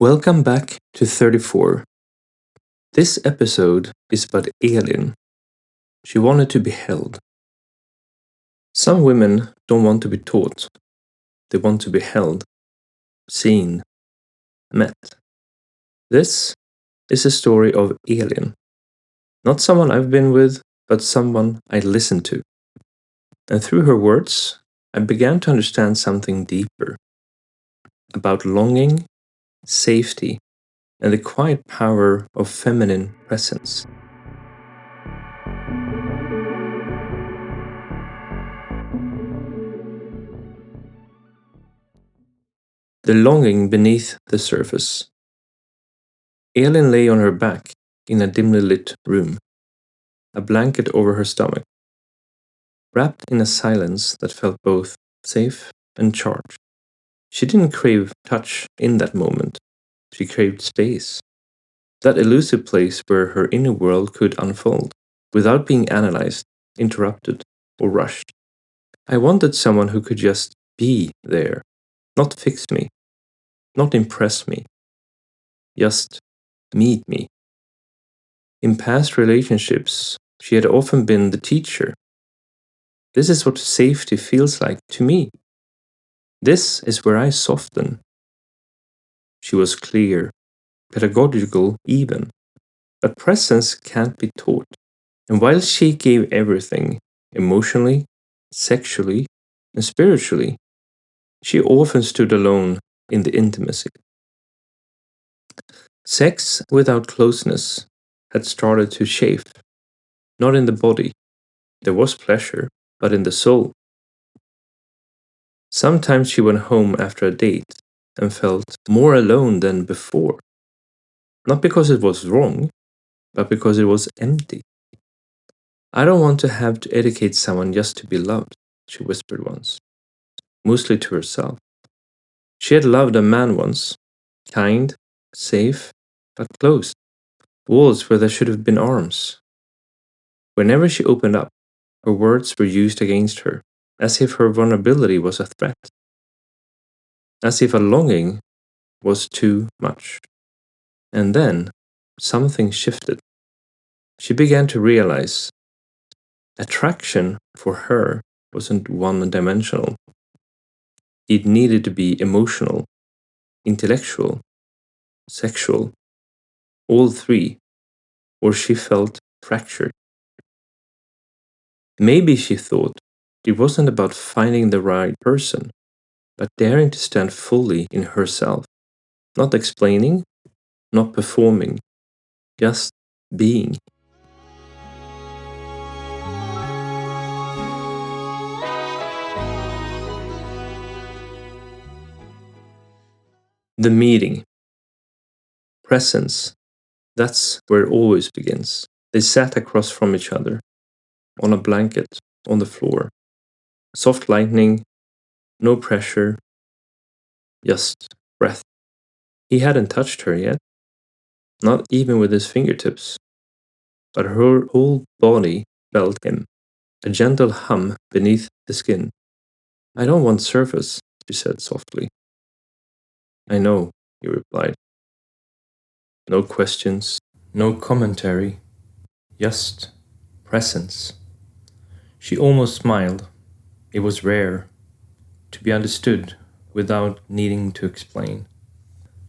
Welcome back to 34. This episode is about Elin. She wanted to be held. Some women don't want to be taught. They want to be held, seen, met. This is the story of Elin. Not someone I've been with, but someone I listened to. And through her words, I began to understand something deeper about longing, safety, and the quiet power of feminine presence. The longing beneath the surface. Elin lay on her back in a dimly lit room, a blanket over her stomach, wrapped in a silence that felt both safe and charged. She didn't crave touch in that moment. She craved space, that elusive place where her inner world could unfold, without being analyzed, interrupted, or rushed. I wanted someone who could just be there, not fix me, not impress me, just meet me. In past relationships, she had often been the teacher. This is what safety feels like to me. This is where I soften. She was clear, pedagogical even, but presence can't be taught. And while she gave everything, emotionally, sexually, and spiritually, she often stood alone in the intimacy. Sex without closeness had started to chafe, not in the body. There was pleasure, but in the soul. Sometimes she went home after a date and felt more alone than before. Not because it was wrong, but because it was empty. I don't want to have to educate someone just to be loved, she whispered once, mostly to herself. She had loved a man once, kind, safe, but closed, walls where there should have been arms. Whenever she opened up, her words were used against her, as if her vulnerability was a threat, as if a longing was too much. And then something shifted. She began to realize attraction for her wasn't one dimensional. It needed to be emotional, intellectual, sexual, all three, or she felt fractured. Maybe she thought it wasn't about finding the right person, but daring to stand fully in herself, not explaining, not performing, just being. The meeting. Presence. That's where it always begins. They sat across from each other, on a blanket, on the floor. Soft lightning, no pressure, just breath. He hadn't touched her yet, not even with his fingertips, but her whole body felt him, a gentle hum beneath the skin. I don't want surface, she said softly. I know, he replied. No questions, no commentary, just presence. She almost smiled. It was rare to be understood without needing to explain.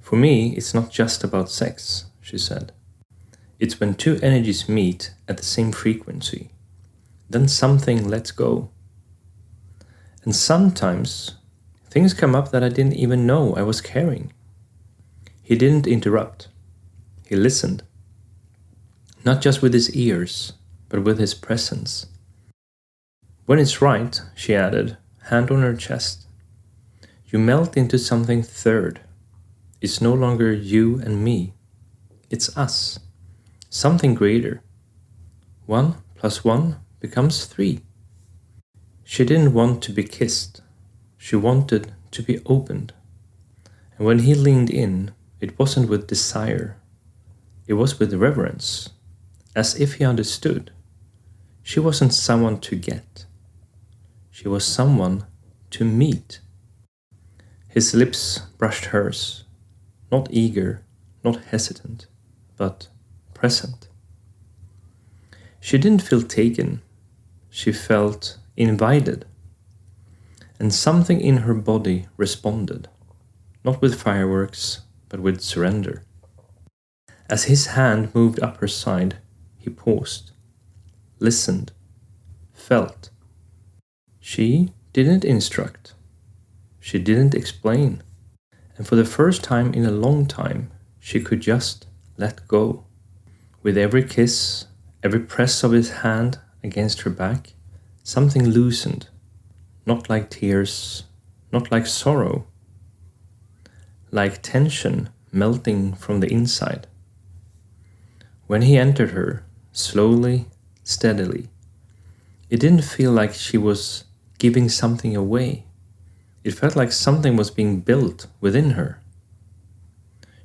For me, it's not just about sex, she said. It's when two energies meet at the same frequency. Then something lets go. And sometimes things come up that I didn't even know I was carrying. He didn't interrupt. He listened. Not just with his ears, but with his presence. When it's right, she added, hand on her chest, you melt into something third. It's no longer you and me. It's us. Something greater. 1 + 1 becomes 3. She didn't want to be kissed. She wanted to be opened. And when he leaned in, it wasn't with desire. It was with reverence, as if he understood. She wasn't someone to get. She was someone to meet. His lips brushed hers, Not eager, not hesitant, but present. She didn't feel taken. She felt invited. And something in her body responded, not with fireworks, but with surrender. As his hand moved up her side, he paused, listened, felt. She didn't instruct. She didn't explain. And for the first time in a long time, she could just let go. With every kiss, every press of his hand against her back, something loosened, not like tears, not like sorrow, like tension melting from the inside. When he entered her, slowly, steadily, it didn't feel like she was giving something away. It felt like something was being built within her.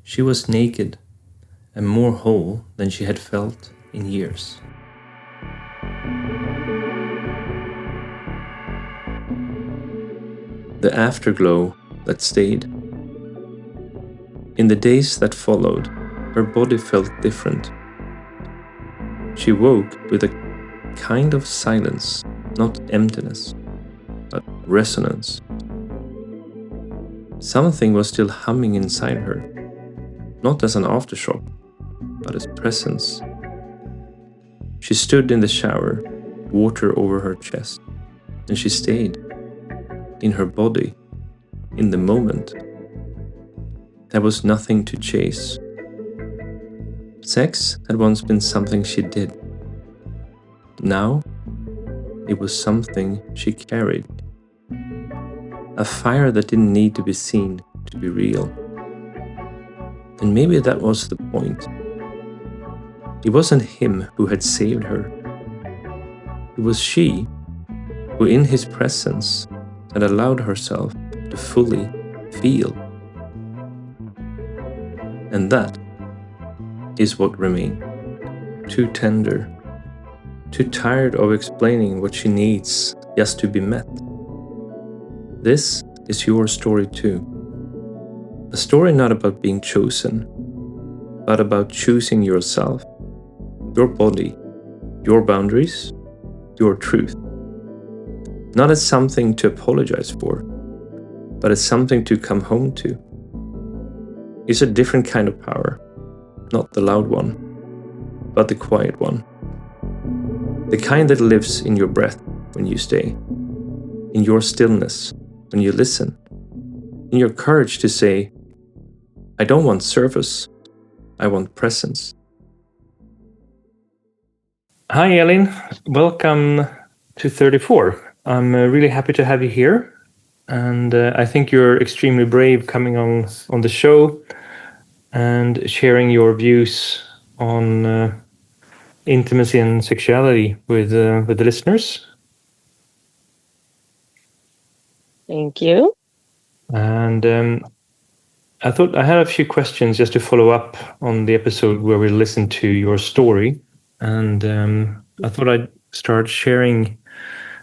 She was naked and more whole than she had felt in years. The afterglow that stayed. In the days that followed, her body felt different. She woke with a kind of silence, not emptiness, but resonance. Something was still humming inside her, not as an aftershock, but as presence. She stood in the shower, water over her chest, and she stayed, in her body, in the moment. There was nothing to chase. Sex had once been something she did. Now, it was something she carried. A fire that didn't need to be seen to be real. And maybe that was the point. It wasn't him who had saved her. It was she who, in his presence, had allowed herself to fully feel. And that is what remained. Too tender, too tired of explaining what she needs just to be met. This is your story too. A story not about being chosen, but about choosing yourself, your body, your boundaries, your truth. Not as something to apologize for, but as something to come home to. It's a different kind of power, not the loud one, but the quiet one. The kind that lives in your breath when you stay, in your stillness when you listen, in your courage to say, I don't want service, I want presence. Hi Elin, welcome to 34. I'm really happy to have you here, and I think you're extremely brave coming on the show and sharing your views on intimacy and sexuality with the listeners. Thank you. And I thought I had a few questions just to follow up on the episode where we listened to your story. And I thought I'd start sharing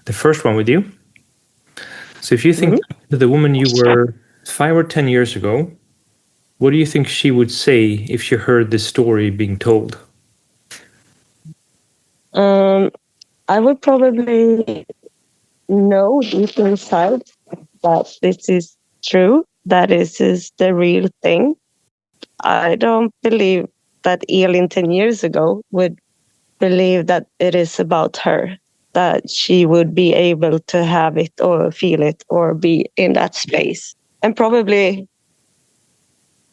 the first one with you. So if you think the woman you were 5 or 10 years ago, what do you think she would say if she heard this story being told? I would probably know deep inside that this is true, that this is the real thing. I don't believe that Elin 10 years ago would believe that it is about her, that she would be able to have it or feel it or be in that space. And probably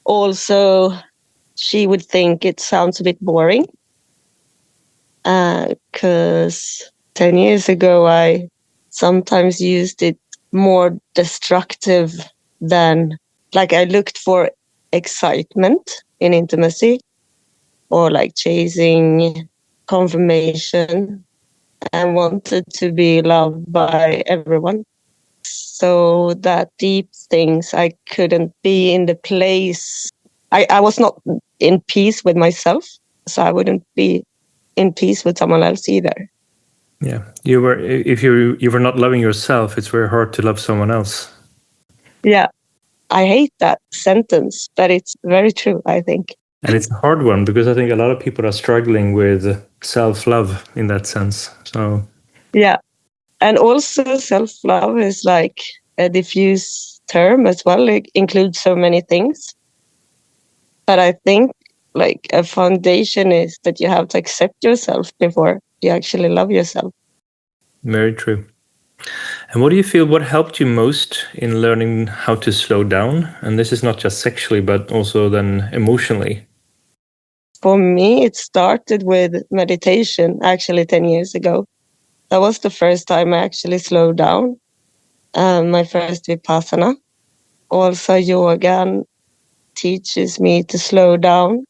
also she would think it sounds a bit boring, because 10 years ago I sometimes used it more destructive than, like, I looked for excitement in intimacy or like chasing confirmation and wanted to be loved by everyone. So that deep things, I couldn't be in the place. I was not in peace with myself, so I wouldn't be in peace with someone else either. Yeah, if you were not loving yourself, it's very hard to love someone else. Yeah. I hate that sentence, but it's very true, I think. And it's a hard one because I think a lot of people are struggling with self-love in that sense. So Yeah. And also self-love is like a diffuse term as well. It includes so many things. But I think like a foundation is that you have to accept yourself before you actually love yourself. very true. And what do you feel, what helped you most in learning how to slow down? And this is not just sexually, but also then emotionally. For me, it started with meditation actually 10 years ago. That was the first time I actually slowed down. My first Vipassana. Also, yoga teaches me to slow down.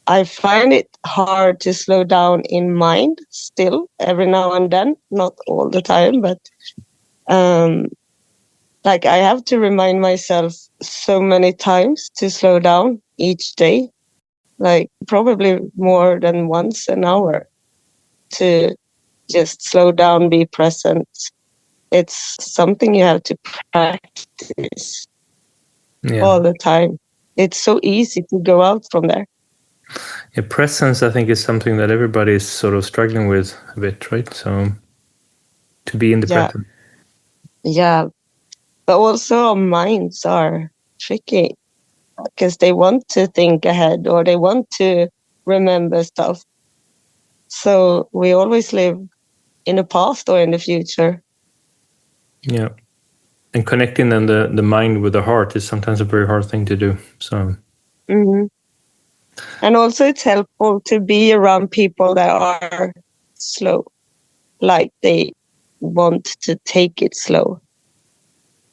I find it hard to slow down in mind still, every now and then, not all the time, but like I have to remind myself so many times to slow down each day, like probably more than once an hour to just slow down, be present. It's something you have to practice Yeah. all the time. It's so easy to go out from there. Yeah, presence, I think, is something that everybody is sort of struggling with a bit, right? So to be in the Yeah, present. yeah. But also our minds are tricky because they want to think ahead or they want to remember stuff. So we always live in the past or in the future. Yeah. And connecting then the mind with the heart is sometimes a very hard thing to do. So Mm-hmm. And also it's helpful to be around people that are slow, like they want to take it slow,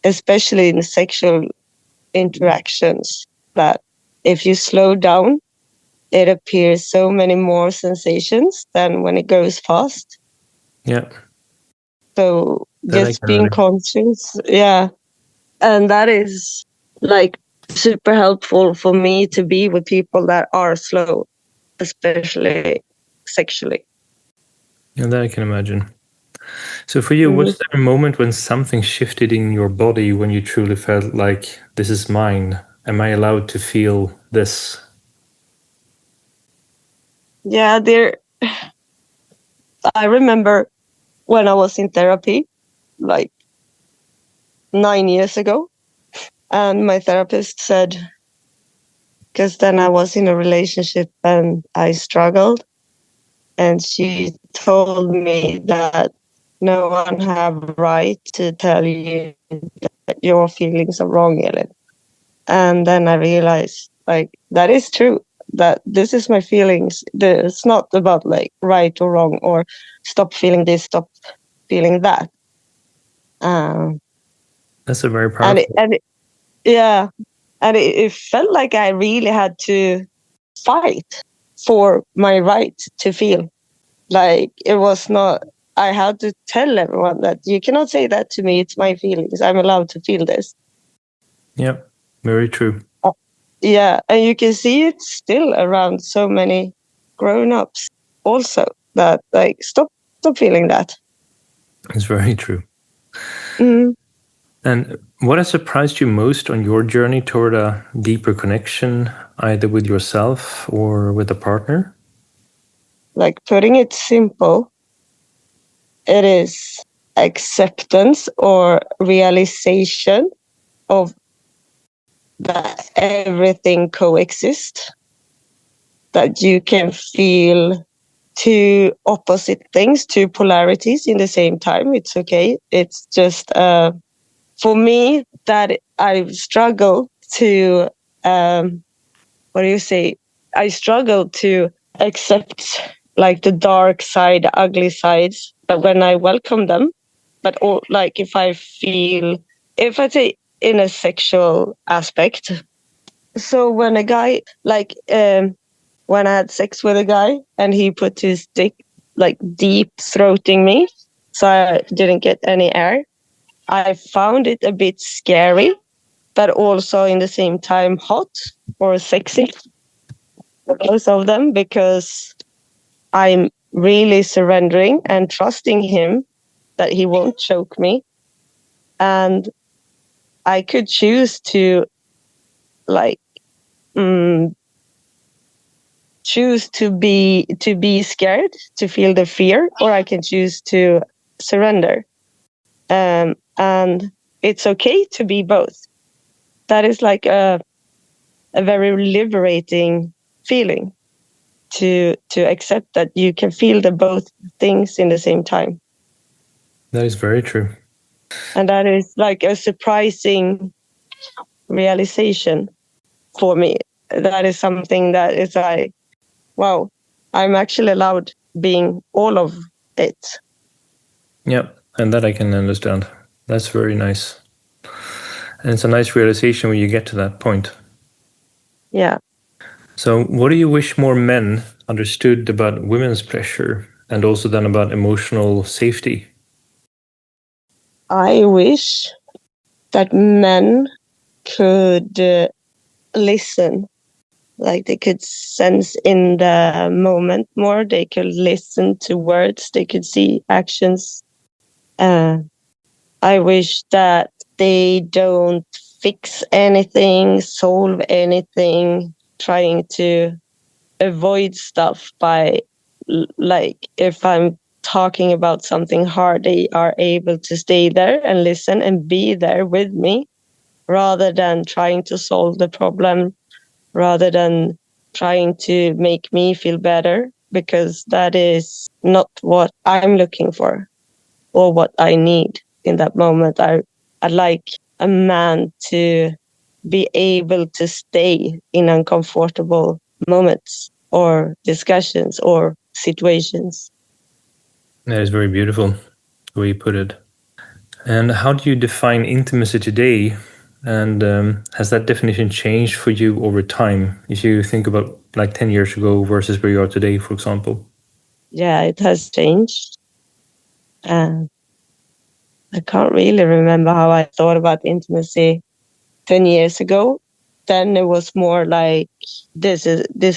especially in sexual interactions, that if you slow down, it appears so many more sensations than when it goes fast. yeah, So that I just can being relate. conscious, yeah. And that is like super helpful for me to be with people that are slow, especially sexually. Yeah, that I can imagine. So for you, Mm-hmm. was there a moment when something shifted in your body when you truly felt like this is mine? Am I allowed to feel this? Yeah, I remember when I was in therapy, like 9 years ago, and my therapist said, because then I was in a relationship and I struggled, and she told me that no one have right to tell you that your feelings are wrong, Elin. And then I realized, like, that is true. That this is my feelings. It's not about like right or wrong or stop feeling this, stop feeling that. Um, That's a very and powerful. yeah, and it felt like I really had to fight for my right to feel. Like it was not. I had to tell everyone that you cannot say that to me. It's my feelings. I'm allowed to feel this. Yeah, very true. Yeah, and you can see it still around so many grown-ups also, that like stop feeling that. It's very true. Mm. And what has surprised you most on your journey toward a deeper connection, either with yourself or with a partner? Like putting it simple, it is acceptance or realization of that everything coexists, that you can feel two opposite things, two polarities in the same time. It's okay. It's just for me that I struggle to what do you say? I struggle to accept like the dark side, the ugly sides, but when I welcome them, but all, like if I feel, if I say in a sexual aspect, so when a guy like when I had sex with a guy and he put his dick like deep throating me, so I didn't get any air, I found it a bit scary, but also in the same time hot or sexy, both of them, because I'm really surrendering and trusting him that he won't choke me. And I could choose to like choose to be scared, to feel the fear, or I can choose to surrender. And it's okay to be both. That is like a very liberating feeling, to accept that you can feel the both things in the same time. That is very true. And that is like a surprising realization for me. That is something that is like, wow, I'm actually allowed being all of it. Yeah, and that I can understand. That's very nice. And it's a nice realization when you get to that point. Yeah. So, what do you wish more men understood about women's pleasure and also then about emotional safety? I wish that men could listen, like they could sense in the moment more. They could listen to words, they could see actions. I wish that they don't fix anything, solve anything, trying to avoid stuff by, like, if I'm talking about something hard, they are able to stay there and listen and be there with me, rather than trying to solve the problem, rather than trying to make me feel better, because that is not what I'm looking for or what I need in that moment. I'd like a man to be able to stay in uncomfortable moments or discussions or situations. That is very beautiful, the way you put it. And how do you define intimacy today? And has that definition changed for you over time? If you think about like 10 years ago versus where you are today, for example? Yeah, it has changed. And I can't really remember how I thought about intimacy 10 years ago. Then it was more like, this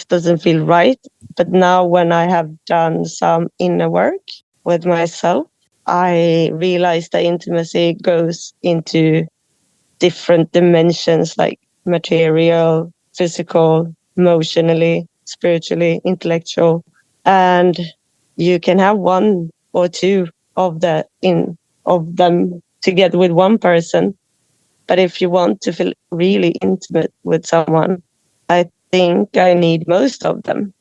doesn't feel right. But now, when I have done some inner work with myself, I realize that intimacy goes into different dimensions, like material, physical, emotionally, spiritually, intellectual. And you can have one or two of them together with one person. But if you want to feel really intimate with someone, I think I need most of them.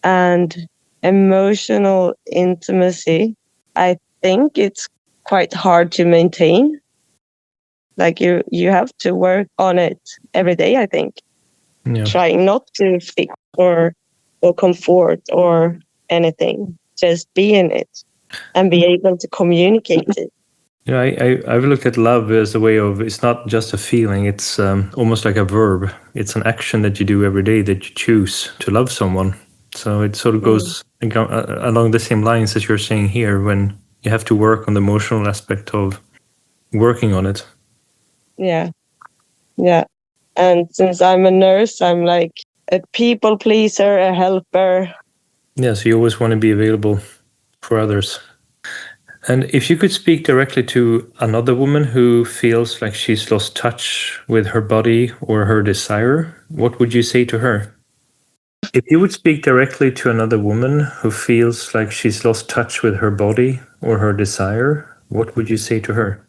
And emotional intimacy, I think it's quite hard to maintain. Like, you have to work on it every day, I think. Yeah. Trying not to fix or comfort or anything. Just be in it and be able to communicate it. Yeah, I've looked at love as a way of, it's not just a feeling, it's almost like a verb. It's an action that you do every day, that you choose to love someone. So it sort of goes along the same lines as you're saying here, when you have to work on the emotional aspect of working on it. Yeah. Yeah. And since I'm a nurse, I'm like a people pleaser, a helper. Yeah, so you always want to be available for others. And if you could speak directly to another woman who feels like she's lost touch with her body or her desire, what would you say to her? If you would speak directly to another woman who feels like she's lost touch with her body or her desire, what would you say to her?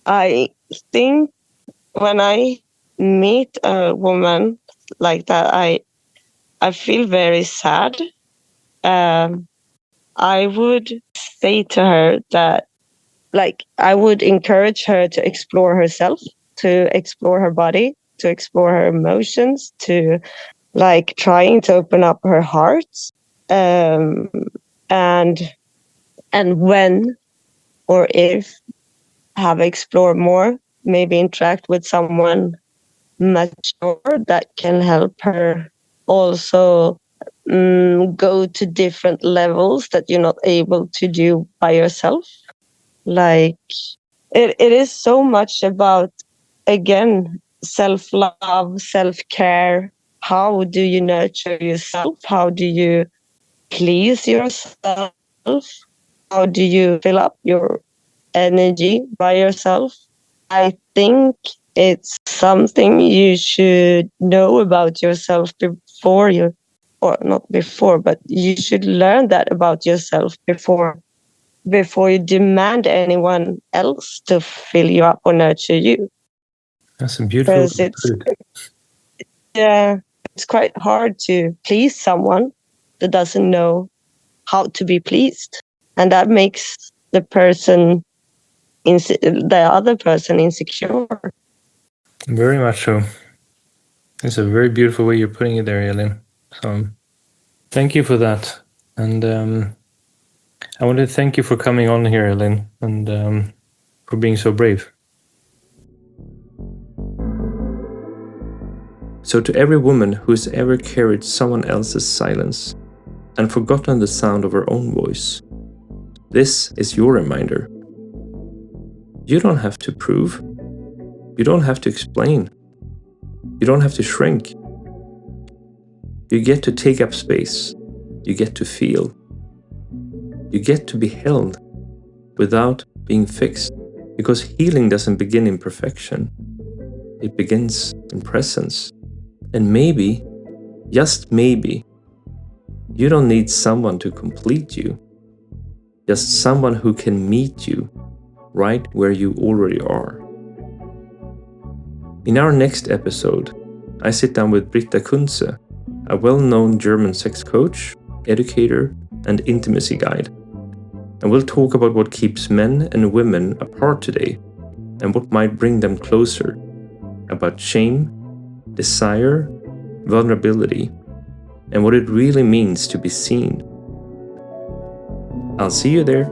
I think when I meet a woman like that, I feel very sad. I would say to her that, like, I would encourage her to explore herself, to explore her body, to explore her emotions, to like trying to open up her heart. Um, and when or if have explored more, maybe interact with someone mature that can help her also go to different levels that you're not able to do by yourself. Like, it is so much about, again, self-love, self-care. How do you nurture yourself? How do you please yourself? How do you fill up your energy by yourself? I think It's something you should know about yourself before you, or not before, but you should learn that about yourself before you demand anyone else to fill you up or nurture you. That's a beautiful way Because to put it. it's quite hard to please someone that doesn't know how to be pleased, and that makes the other person insecure. Very much so. It's a very beautiful way you're putting it there, Elin. So thank you for that. And I want to thank you for coming on here, Elin, and for being so brave. So to every woman who has ever carried someone else's silence and forgotten the sound of her own voice, this is your reminder. You don't have to prove. You don't have to explain. You don't have to shrink. You get to take up space. You get to feel. You get to be held without being fixed. Because healing doesn't begin in perfection. It begins in presence. And maybe, just maybe, you don't need someone to complete you. Just someone who can meet you right where you already are. In our next episode, I sit down with Britta Kunze, a well-known German sex coach, educator, and intimacy guide. And we'll talk about what keeps men and women apart today and what might bring them closer, about shame, desire, vulnerability, and what it really means to be seen. I'll see you there.